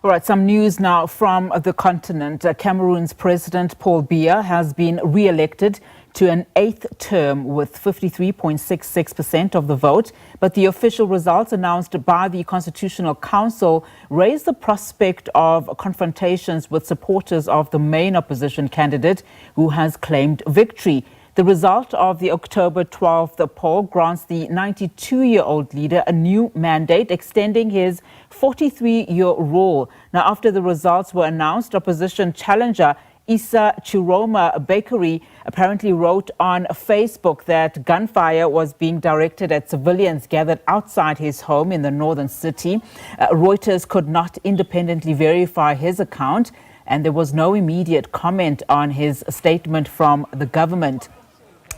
All right, some news now from the continent. Cameroon's President Paul Biya has been re-elected to an 8th term with 53.66% of the vote. But the official results announced by the Constitutional Council raise the prospect of confrontations with supporters of the main opposition candidate who has claimed victory. The result of the October 12th poll grants the 92-year-old leader a new mandate, extending his 43-year rule. Now, after the results were announced, opposition challenger Issa Chiroma Bakery apparently wrote on Facebook that gunfire was being directed at civilians gathered outside his home in the northern city. Reuters could not independently verify his account, and there was no immediate comment on his statement from the government.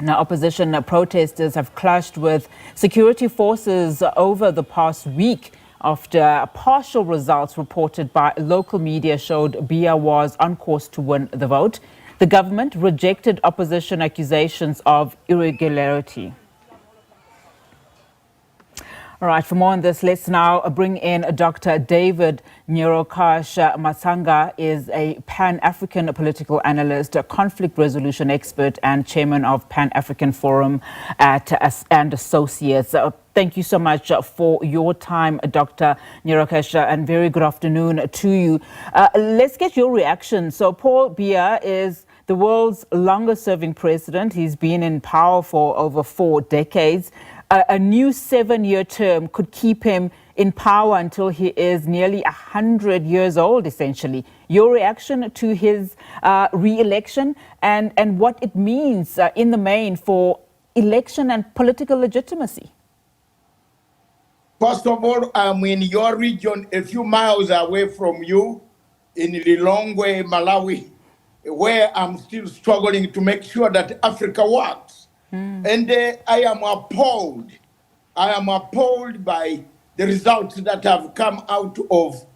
Now, opposition protesters have clashed with security forces over the past week after partial results reported by local media showed Biya was on course to win the vote. The government rejected opposition accusations of irregularity. All right, for more on this, let's now bring in Dr. David Nyekorach Matsanga. Is a Pan-African political analyst, a conflict resolution expert, and chairman of Pan-African Forum and Associates. Thank you so much for your time, Dr. Nyekorach, and very good afternoon to you. Let's get your reaction. So Paul Biya is the world's longest-serving president. He's been in power for over 4 decades. A new 7-year term could keep him in power until he is nearly 100 years old, essentially. Your reaction to his re-election and what it means in the main for election and political legitimacy? First of all, I'm in your region, a few miles away from you, in Lilongwe, Malawi, where I'm still struggling to make sure that Africa works. And I am appalled. I am appalled by the results that have come out of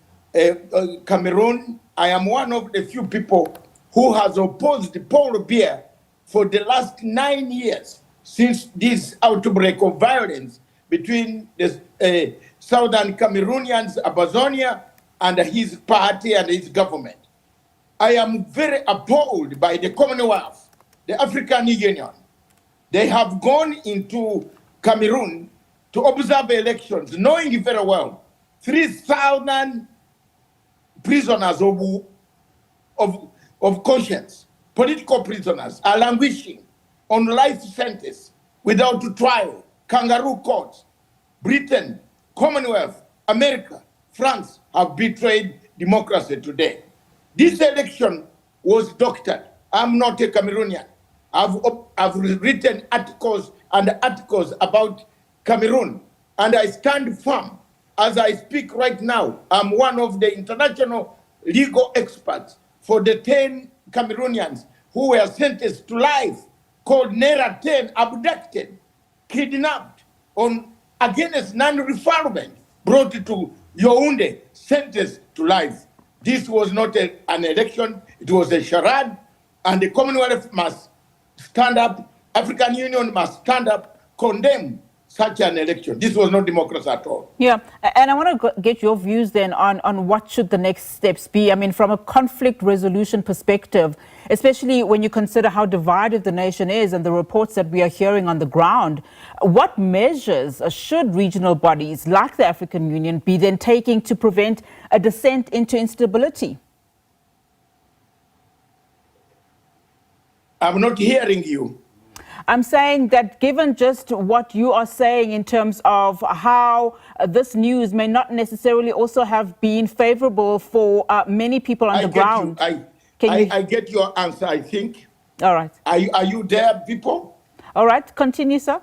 Cameroon. I am one of the few people who has opposed Paul Biya for the last 9 years since this outbreak of violence between the southern Cameroonians, Amazonia, and his party and his government. I am very appalled by the Commonwealth, the African Union. They have gone into Cameroon to observe elections, knowing very well 3,000 prisoners of conscience, political prisoners, are languishing on life sentence without trial, kangaroo courts. Britain, Commonwealth, America, France have betrayed democracy today. This election was doctored. I'm not a Cameroonian. I've written articles and articles about Cameroon, and I stand firm. As I speak right now, I'm one of the international legal experts for the 10 Cameroonians who were sentenced to life, called Nera 10, abducted, kidnapped, against non-refoulement, brought to Yaoundé, sentenced to life. This was not an election, it was a charade, and the Commonwealth must stand up, African Union must stand up, condemn such an election. This was not democracy at all. Yeah, and I want to get your views then on what should the next steps be. I mean, from a conflict resolution perspective, especially when you consider how divided the nation is and the reports that we are hearing on the ground, what measures should regional bodies like the African Union be then taking to prevent a descent into instability? I'm not hearing you. I'm saying that given just what you are saying in terms of how this news may not necessarily also have been favorable for many people on the ground. I get your answer, I think. All right. Are you there, people? All right, continue, sir.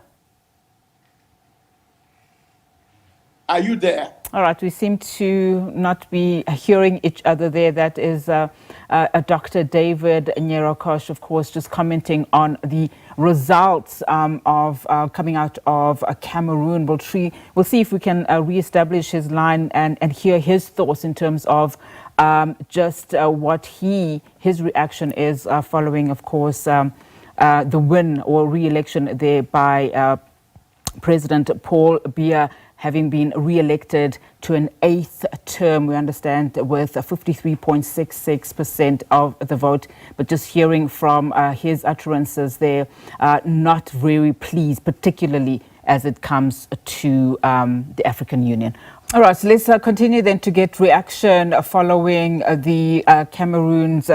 Are you there? All right, we seem to not be hearing each other there. That is Dr. David Nyekorach, of course, just commenting on the results of coming out of Cameroon. We'll see if we can reestablish his line and hear his thoughts in terms of just what his reaction is following, of course, the win or re-election there by President Paul Biya. having been re-elected to an 8th term, we understand, with 53.66% of the vote. But just hearing from his utterances there, not very pleased, particularly as it comes to the African Union. All right, so let's continue then to get reaction following the Cameroon's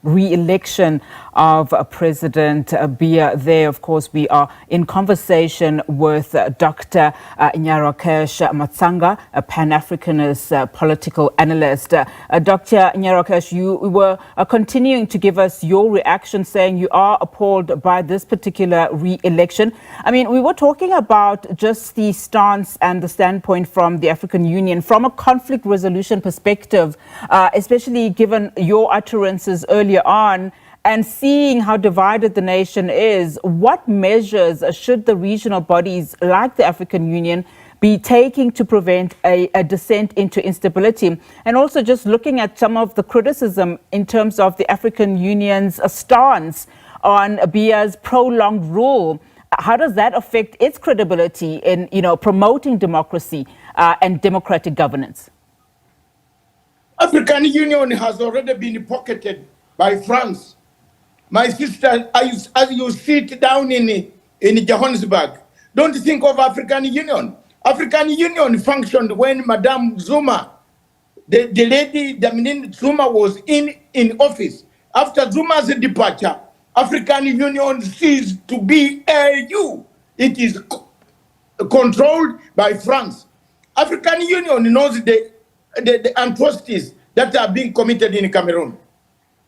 re-election of President Biya. There, of course, we are in conversation with Dr. Nyekorach Matsanga, a Pan-Africanist political analyst. Dr. Nyekorach, you were continuing to give us your reaction, saying you are appalled by this particular re-election. I mean, we were talking about just the stance and the standpoint from the African Union from a conflict resolution perspective, especially given your utterances earlier on, and seeing how divided the nation is. What measures should the regional bodies like the African Union be taking to prevent a descent into instability? And also just looking at some of the criticism in terms of the African Union's stance on Biya's prolonged rule. How does that affect its credibility in, promoting democracy and democratic governance? African Union has already been pocketed by France. My sister, as you sit down in Johannesburg, don't think of African Union. African Union functioned when Madame Zuma, the lady Dominique Zuma, was in office. After Zuma's departure, African Union ceased to be AU. It is controlled by France. African Union knows the atrocities that are being committed in Cameroon.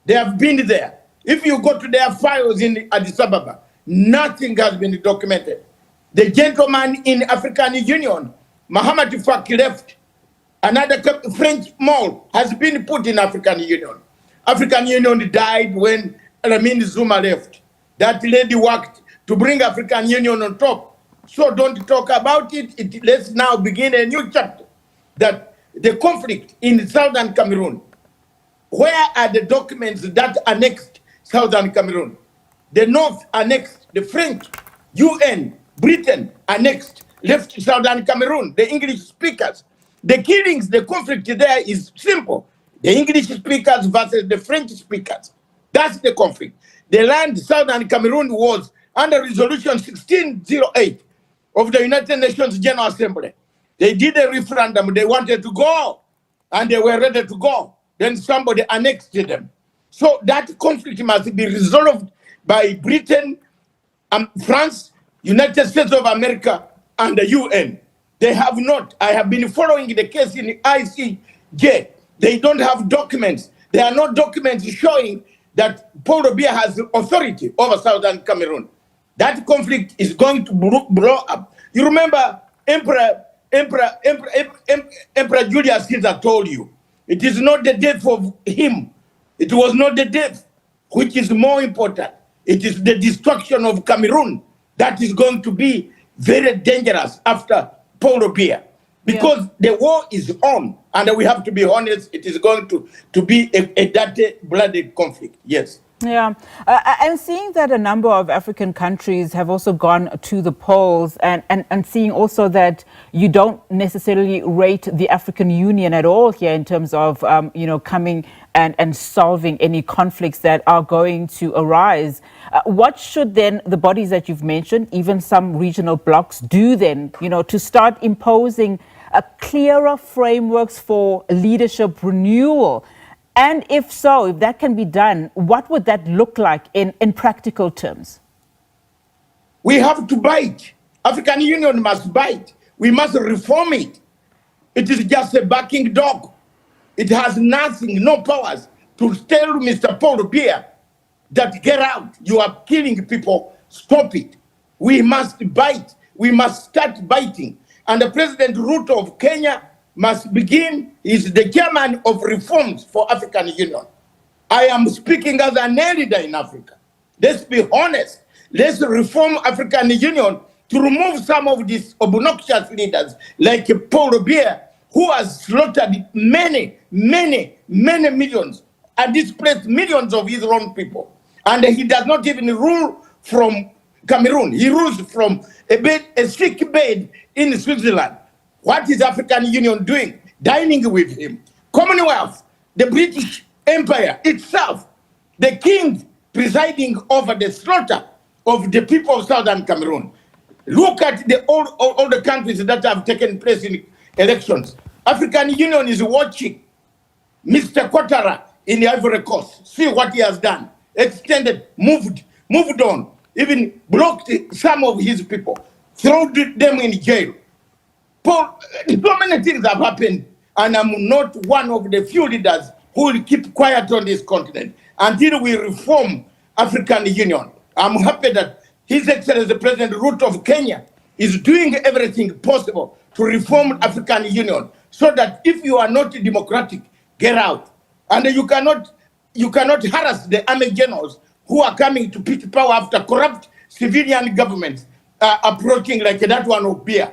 They have been there. If you go to their files in Addis Ababa, nothing has been documented. The gentleman in African Union, Mohamed Faki, left. Another French mole has been put in African Union. African Union died when Lamine Zuma left. That lady worked to bring African Union on top. So don't talk about it. Let's now begin a new chapter. That the conflict in southern Cameroon, where are the documents that annexed southern Cameroon? The North annexed, the French, UN, Britain annexed, left southern Cameroon, the English speakers. The killings, the conflict there is simple. The English speakers versus the French speakers. That's the conflict. The land southern Cameroon was under Resolution 1608 of the United Nations General Assembly. They did a referendum. They wanted to go, and they were ready to go. Then somebody annexed them. So that conflict must be resolved by Britain, France, United States of America, and the UN. They have not. I have been following the case in the ICJ. They don't have documents. There are no documents showing that Paul Biya has authority over southern Cameroon. That conflict is going to blow up. You remember Emperor Julius Caesar told you, it is not the death of him. It was not the death, which is more important. It is the destruction of Cameroon that is going to be very dangerous after Paul Biya. Because the war is on, and we have to be honest, it is going to be a dirty, bloody conflict. Yes. Yeah, I'm seeing that a number of African countries have also gone to the polls, and seeing also that you don't necessarily rate the African Union at all here in terms of, coming and solving any conflicts that are going to arise. What should then the bodies that you've mentioned, even some regional blocs, do then, to start imposing clearer frameworks for leadership renewal? And if so, if that can be done, what would that look like in practical terms? We have to bite. African Union must bite. We must reform it. It is just a barking dog. It has nothing, no powers to tell Mr. Paul Biya that get out. You are killing people. Stop it. We must bite. We must start biting. And the President Ruto of Kenya must begin. Is the chairman of reforms for African Union. I am speaking as an elder in Africa. Let's be honest. Let's reform African Union to remove some of these obnoxious leaders like Paul Biya, who has slaughtered many millions and displaced millions of his own people. And he does not even rule from Cameroon. He rules from a sick bed in Switzerland, What is African Union doing? Dining with him. Commonwealth, the British Empire itself, the king presiding over the slaughter of the people of Southern Cameroon. Look at all the countries that have taken place in elections. African Union is watching Mr. Ouattara in the Ivory Coast. See what he has done. Extended, moved on, even blocked some of his people, threw them in jail. So many things have happened, and I'm not one of the few leaders who will keep quiet on this continent until we reform African Union. I'm happy that His Excellency President Ruto of Kenya is doing everything possible to reform African Union, so that if you are not democratic, get out. And you cannot harass the army generals who are coming to pick power after corrupt civilian governments approaching like that one of Biya.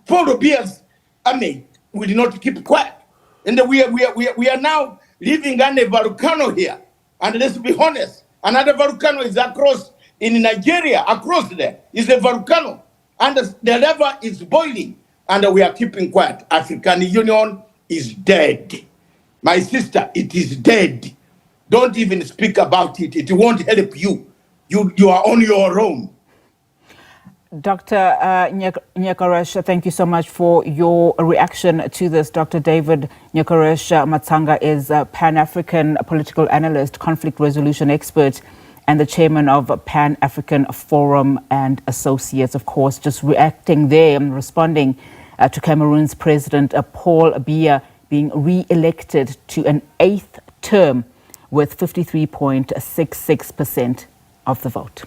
Paul Biya's army will not keep quiet. And we are now living on a volcano here. And let's be honest, another volcano is across in Nigeria, across there is a volcano. And the lava is boiling. And we are keeping quiet. African Union is dead. My sister, it is dead. Don't even speak about it. It won't help you. You are on your own. Dr. Nyekorach, thank you so much for your reaction to this. Dr. David Nyekorach Matsanga is a Pan-African political analyst, conflict resolution expert, and the chairman of Pan-African Forum and Associates. Of course, just reacting there and responding to Cameroon's President Paul Biya being re-elected to an 8th term with 53.66% of the vote.